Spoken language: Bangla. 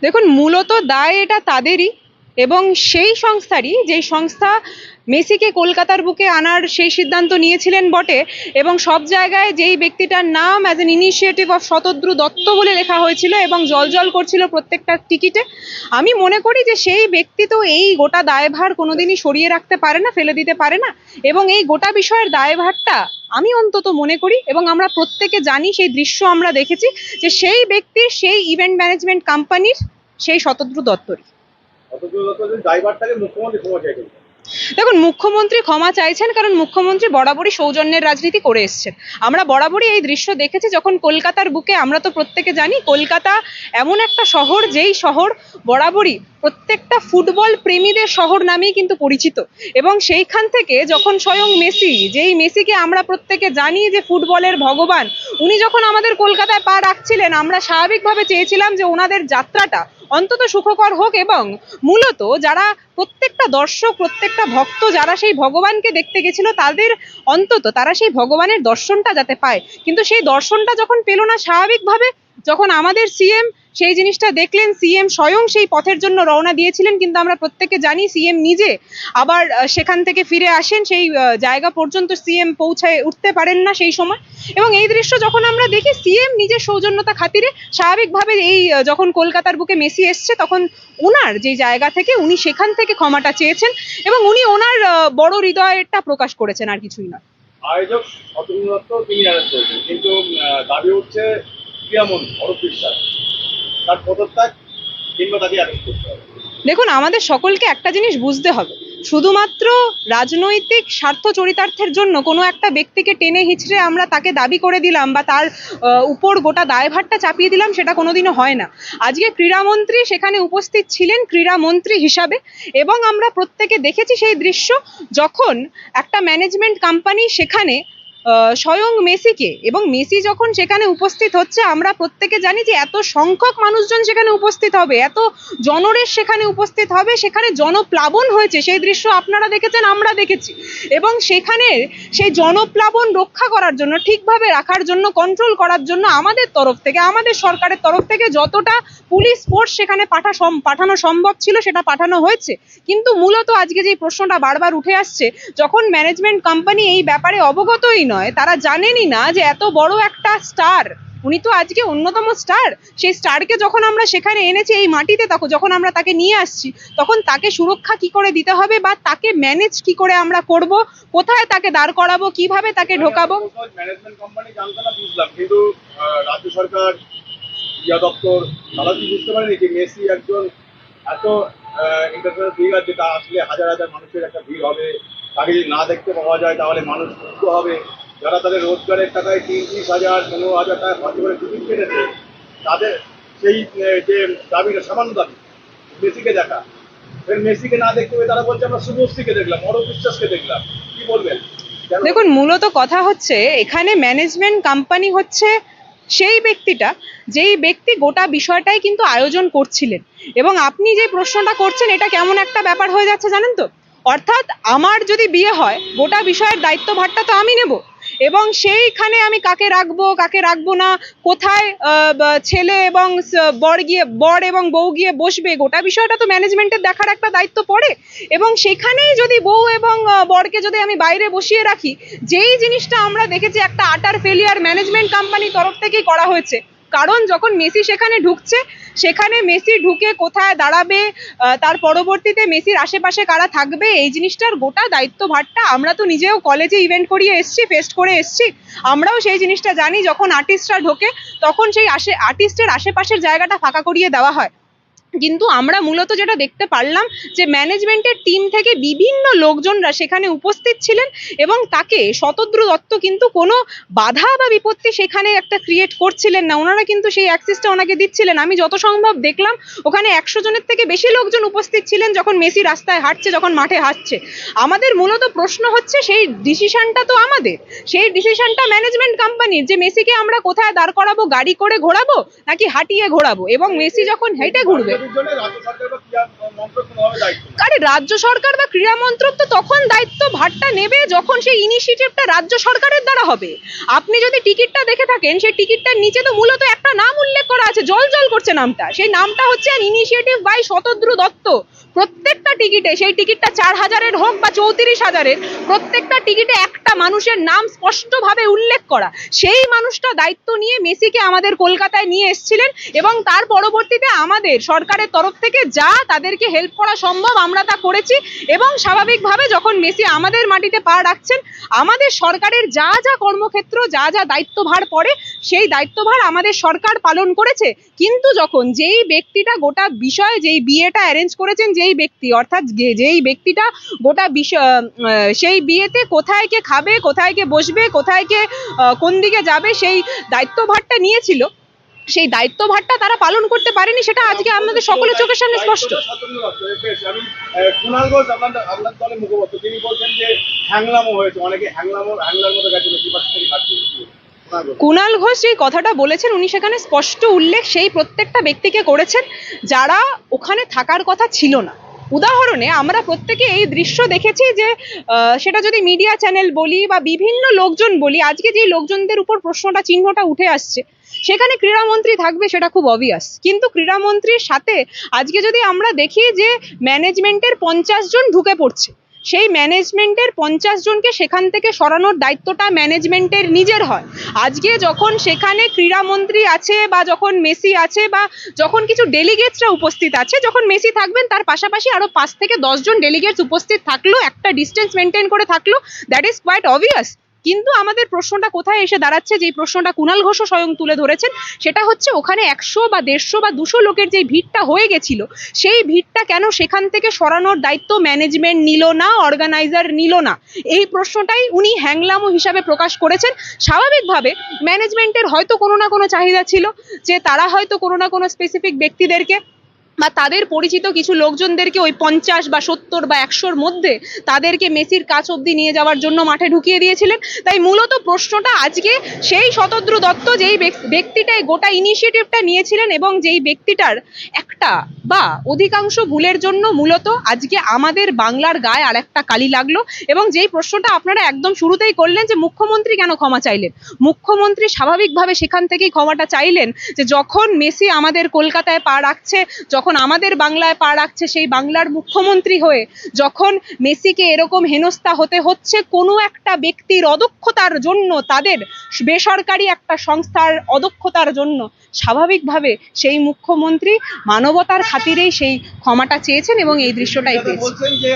দেখুন, মূলত দায় এটা তাদেরই এবং সেই সংস্থারই, যেই সংস্থা মেসিকে কলকাতার বুকে আনার সেই সিদ্ধান্ত নিয়েছিলেন বটে, এবং সব জায়গায় যেই ব্যক্তিটার নাম as an initiative of Shatadru Dutta বলে লেখা হয়েছিল এবং জলজল করছিল প্রত্যেকটা টিকিটে। আমি মনে করি যে সেই ব্যক্তি তো এই গোটা দায়ভার কোনোদিনই সরিয়ে রাখতে পারে না, ফেলে দিতে পারে না, এবং এই গোটা বিষয়ের দায়ভারটা আমি অন্তত মনে করি, এবং আমরা প্রত্যেকে জানি, সেই দৃশ্য আমরা দেখেছি, যে সেই ব্যক্তির, সেই ইভেন্ট ম্যানেজমেন্ট কোম্পানির, সেই শতদ্রু দত্তরই। দেখুন, মুখ্যমন্ত্রী ক্ষমা চাইছেন কারণ মুখ্যমন্ত্রী বরাবরই সৌজন্যের রাজনীতি করে এসছেন। আমরা বরাবরই এই দৃশ্য দেখেছি যখন কলকাতার বুকে, আমরা তো প্রত্যেকে জানি কলকাতা এমন একটা শহর, যেই শহর বরাবরই প্রত্যেকটা ফুটবল প্রেমীদের শহর নামেই কিন্তু পরিচিত, এবং সেইখান থেকে যখন স্বয়ং মেসি, যেই মেসিকে আমরা প্রত্যেকে জানি যে ফুটবলের ভগবান, উনি যখন আমাদের কলকাতায় পা রাখছিলেন, আমরা স্বাভাবিকভাবে চেয়েছিলাম যে ওনাদের যাত্রাটা অন্তত সুখকর হোক, এবং মূলত যারা প্রত্যেকটা দর্শক, প্রত্যেকটা ভক্ত যারা সেই ভগবানকে দেখতে গেছিল, তাদের অন্তত তারা সেই ভগবানের দর্শনটা যাতে পায়। কিন্তু সেই দর্শনটা যখন পেল না, স্বাভাবিকভাবে যখন আমাদের সিএম সেই জিনিসটা দেখলেন, সিএম স্বয়ং সেই পথের জন্য রওনা দিয়েছিলেন, কিন্তু আমরা প্রত্যেকে জানি সিএম নিজে আবার সেখান থেকে ফিরে আসেন, সেই জায়গা পর্যন্ত সিএম পৌঁছায় উঠতে পারেন না সেই সময়। এবং এই দৃশ্য যখন আমরা দেখি, সিএম নিজের সৌজন্যতা খাতিরে স্বাভাবিকভাবে এই যখন কলকাতার বুকে মেসি এসছে, তখন ওনার যে জায়গা থেকে উনি সেখান থেকে ক্ষমাটা চেয়েছেন, এবং উনি ওনার বড় হৃদয়টা প্রকাশ করেছেন, আর কিছুই না। আয়োজক শতদ্রু দত্ত তিনি অ্যারেস্ট করেছেন, কিন্তু দাবি উঠছে ক্রীড়ামন্ত্রী অরূপ বিশ্বাস তার পদত্যাগ কিংবা তাকে অ্যারেস্ট করতে হবে। দেখুন, আমাদের সকলকে একটা জিনিস বুঝতে হবে, শুধুমাত্র রাজনৈতিক স্বার্থ চরিতার্থের জন্য কোনো একটা ব্যক্তিকে টেনে হিচড়ে আমরা তাকে দাবি করে দিলাম বা তার উপর গোটা দায়ভারটা চাপিয়ে দিলাম, সেটা কোনোদিনও হয় না। আজকে ক্রীড়ামন্ত্রী সেখানে উপস্থিত ছিলেন ক্রীড়ামন্ত্রী হিসাবে, এবং আমরা প্রত্যেকে দেখেছি সেই দৃশ্য, যখন একটা ম্যানেজমেন্ট কোম্পানি সেখানে স্বয়ং মেসিকে, এবং মেসি যখন সেখানে উপস্থিত হচ্ছে, আমরা প্রত্যেকে জানি যে এত সংখ্যক মানুষজন সেখানে উপস্থিত হবে, এত জনরেশ সেখানে উপস্থিত হবে, সেখানে জনপ্লাবন হয়েছে, সেই দৃশ্য আপনারা দেখেছেন, আমরা দেখেছি। এবং সেখানে সেই জনপ্লাবন রক্ষা করার জন্য, ঠিকভাবে রাখার জন্য, কন্ট্রোল করার জন্য আমাদের তরফ থেকে, আমাদের সরকারের তরফ থেকে যতটা পুলিশ ফোর্স সেখানে পাঠানো সম্ভব ছিল সেটা পাঠানো হয়েছে। কিন্তু মূলত আজকে যে প্রশ্নটা বারবার উঠে আসছে, যখন ম্যানেজমেন্ট কোম্পানি এই ব্যাপারে অবগতই নয়, তারা জানেনই না যে এত বড় একটা স্টার, উনি তো আজকে অন্যতম স্টার, সেই স্টারকে যখন আমরা সেখানে এনেছি এই মাটিতে, তখন যখন আমরা তাকে নিয়ে আসছি, তখন তাকে সুরক্ষা কি করে দিতে হবে বা তাকে ম্যানেজ কি করে আমরা করব, কোথায় তাকে দাঁড় করাবো, কিভাবে তাকে ঢোকাবো। ম্যানেজমেন্ট কোম্পানি জানতো না বুঝলাম, কিন্তু রাজ্য সরকার, ক্রীড়া দপ্তর, তারা কি বুঝতে পারেনি যে মেসি একজন এত ইন্টারন্যাশনাল ফিগার, যেটা আসলে হাজার হাজার মানুষের একটা ভিড় হবে, তাকে যদি না দেখতে পাওয়া যায় তাহলে মানুষ মুগ্ধ হবে। যারা তাদের রোজগারের টাকায় 30,000 15,000 টাকা খরচ করে টিকিট কেটেছে, তাদের সেই যে দাবিটা, সামান্য দাবি মেসিকে দেখা, মেসিকে না দেখতে পেয়ে তারা বলছে আমরা শুভশ্রীকে দেখলাম, অরূপ বিশ্বাসকে দেখলাম। কি বলবেন? দেখুন, মূলত কথা হচ্ছে, এখানে ম্যানেজমেন্ট কোম্পানি হচ্ছে সেই ব্যক্তিটা, যেই ব্যক্তি গোটা বিষয়টাই কিন্তু আয়োজন করছিলেন। এবং আপনি যে প্রশ্নটা করছেন, এটা কেমন একটা ব্যাপার হয়ে যাচ্ছে জানেন তো, অর্থাৎ আমার যদি বিয়ে হয়, গোটা বিষয়ের দায়িত্বভারটা তো আমি নেব, এবং সেইখানে আমি কাকে রাখবো না, কোথায় ছেলে এবং বর এবং বউ গিয়ে বসবে, গোটা বিষয়টা তো ম্যানেজমেন্টের দেখার একটা দায়িত্ব পড়ে। এবং সেখানেই যদি বউ এবং বরকে যদি আমি বাইরে বসিয়ে রাখি, যেই জিনিসটা আমরা দেখেছি একটা আটার ফেলিয়ার ম্যানেজমেন্ট কোম্পানির তরফ থেকেই করা হয়েছে। কারণ যখন মেসি সেখানে ঢুকছে, সেখানে মেসি ঢুকে কোথায় দাঁড়াবে, তার পরবর্তীতে মেসির আশেপাশে কারা থাকবে, এই জিনিসটার গোটা দায়িত্বভারটা, আমরা তো নিজেও কলেজে ইভেন্ট করিয়ে এসছি, ফেস্ট করে এসছি, আমরাও সেই জিনিসটা জানি। যখন আর্টিস্টরা ঢোকে, তখন সেই আর্টিস্টের আশেপাশের জায়গাটা ফাঁকা করিয়ে দেওয়া হয়। কিন্তু আমরা মূলত যেটা দেখতে পারলাম, যে ম্যানেজমেন্টের টিম থেকে বিভিন্ন লোকজনরা সেখানে উপস্থিত ছিলেন, এবং তাকে শতদ্রু দত্ত কিন্তু কোনো বাধা বা বিপত্তি সেখানে একটা ক্রিয়েট করছিলেন না, ওনারা কিন্তু সেই অ্যাক্সেসটা ওনাকে দিচ্ছিলেন। আমি যত সম্ভব দেখলাম, ওখানে 100 জনের থেকে বেশি লোকজন উপস্থিত ছিলেন যখন মেসি রাস্তায় হাঁটছে, যখন মাঠে হাঁটছে। আমাদের মূলত প্রশ্ন হচ্ছে, সেই ডিসিশনটা তো আমাদের, সেই ডিসিশনটা ম্যানেজমেন্ট কোম্পানির, যে মেসিকে আমরা কোথায় দাঁড় করাবো, গাড়ি করে ঘোরাবো নাকি হাঁটিয়ে ঘোরাবো, এবং মেসি যখন হেঁটে ঘুরবে। ক্রীড়া মন্ত্রক কোনোভাবে দায়িত্ব নেয়? আরে রাজ্য সরকার বা ক্রীড়া মন্ত্রক তো তখন দায়িত্ব ভারটা নেবে যখন সেই ইনিশিয়েটিভটা রাজ্য সরকারের দ্বারা হবে। আপনি যদি টিকিটটা দেখে থাকেন, সেই টিকিটটার নিচে তো মূলত একটা নাম উল্লেখ করা আছে, জল জল করছে নামটা, সেই নামটা হচ্ছে ইনিশিয়েটিভ বাই শতদ্রু দত্ত। প্রত্যেকটা টিকিটে, সেই টিকিটটা 4,000-এর হোক বা 34,000-এর, প্রত্যেকটা টিকিটে একটা মানুষের নাম স্পষ্টভাবে উল্লেখ করা। সেই মানুষটা দায়িত্ব নিয়ে মেসিকে আমাদের কলকাতায় নিয়ে এসেছিলেন এবং তার পরবর্তীতে আমাদের সরকারের তরফ থেকে যা তাদেরকে হেল্প করা সম্ভব আমরা তা করেছি। এবং স্বাভাবিকভাবে যখন মেসি আমাদের মাটিতে পা রাখছেন, আমাদের সরকারের যা যা কর্মক্ষেত্র, যা যা দায়িত্বভার পড়ে, সেই দায়িত্বভার আমাদের সরকার পালন করেছে। কিন্তু যখন যেই ব্যক্তিটা গোটা বিষয়, যেই বিয়েটা অ্যারেঞ্জ করেছেন যেই ব্যক্তি, অর্থাৎ যেই ব্যক্তিটা গোটা বিষয়, সেই বিয়েতে কোথায় কে খাবে, কোথায় কে বসবে, কোথায় কে কোন দিকে যাবে, সেই দায়িত্বভারটা নিয়েছিল, সেই দায়িত্বভারটা তারা পালন করতে পারেনি, সেটা আজকে আমাদের সকলের চোখের সামনে স্পষ্ট। আমি কুণাল ঘোষ আপনার দলের মুখপাত্র, তিনি বলছেন যে হ্যাংলামো হয়েছে, অনেকে হ্যাংলার মতো গেছিল বিপাশারি খাচ্ছিল। কুণাল ঘোষ যে কথাটা বলেছেন, উনি সেখানে স্পষ্ট উল্লেখ সেই প্রত্যেকটা ব্যক্তিকে করেছেন যারা ওখানে থাকার কথা ছিল না। উদাহরণে আমরা প্রত্যেকে এই দৃশ্য দেখেছি যে সেটা যদি মিডিয়া চ্যানেল বলি বা বিভিন্ন লোকজন বলি, আজকে যেই লোকজনদের উপর প্রশ্নটা, চিহ্নটা উঠে আসছে, সেখানে ক্রীড়ামন্ত্রী থাকবে সেটা খুব অবভিয়াস। কিন্তু ক্রীড়ামন্ত্রীর সাথে আজকে যদি আমরা দেখি যে ম্যানেজমেন্টের 50 জন ঢুকে পড়ছে, সেই ম্যানেজমেন্টের 50 জনকে সেখান থেকে সরানোর দায়িত্বটা ম্যানেজমেন্টের নিজের হয়। আজকে যখন সেখানে ক্রীড়ামন্ত্রী আছে বা যখন মেসি আছে বা যখন কিছু ডেলিগেটসরা উপস্থিত আছে, যখন মেসি থাকবেন তার পাশাপাশি আরো 5 থেকে 10 জন ডেলিগেটস উপস্থিত থাকলো, একটা ডিস্টেন্স মেনটেন করে থাকলো, দ্যাট ইজ কোয়াইট অবভিয়াস। কিন্তু আমাদের প্রশ্নটা কোথায় এসে দাঁড়াচ্ছে, যেই প্রশ্নটা কুণাল ঘোষও স্বয়ং তুলে ধরেছেন, সেটা হচ্ছে ওখানে 100 বা 150 বা 200 লোকের যে ভিড়টা হয়ে গেছিল, সেই ভিড়টা কেন সেখান থেকে সরানোর দায়িত্ব ম্যানেজমেন্ট নিল না, অর্গানাইজার নিল না? এই প্রশ্নটাই উনি হ্যাংলামো হিসাবে প্রকাশ করেছেন। স্বাভাবিকভাবে ম্যানেজমেন্টের হয়তো কোনো না কোনো চাহিদা ছিল যে তারা হয়তো কোনো না কোনো স্পেসিফিক ব্যক্তিদেরকে বা তাদের পরিচিত কিছু লোকজনদেরকে ওই 50 বা 70 বা 100-র মধ্যে তাদেরকে মেসির কাছ অব্দি নিয়ে যাওয়ার জন্য মাঠে ঢুকিয়ে দিয়েছিলেন। তাই মূলত প্রশ্নটা আজকে সেই শতদ্রু দত্ত, যেই ব্যক্তিটাই গোটা ইনিশিয়েটিভটা নিয়েছিলেন এবং যেই ব্যক্তিটার একটা বা অধিকাংশ ভুলের জন্য মূলত আজকে আমাদের বাংলার গায়ে আর একটা কালি লাগলো। এবং যেই প্রশ্নটা আপনারা একদম শুরুতেই করলেন যে মুখ্যমন্ত্রী কেন ক্ষমা চাইলেন, মুখ্যমন্ত্রী স্বাভাবিকভাবে সেখান থেকেই ক্ষমাটা চাইলেন যে যখন মেসি আমাদের কলকাতায় পা রাখছে, যখন আমাদের বাংলায় পা রাখছে, সেই বাংলার মুখ্যমন্ত্রী হয়ে যখন মেসিকে এরকম হেনস্থা হতে হচ্ছে কোনো একটা ব্যক্তির অদক্ষতার জন্য, তাদের বেসরকারি একটা সংস্থার অদক্ষতার জন্য, স্বাভাবিকভাবে সেই মুখ্যমন্ত্রী মানবতার খাতিরেই সেই ক্ষমাটা চেয়েছেন এবং এই দৃশ্যটাই পেয়েছেন। বলছেন যে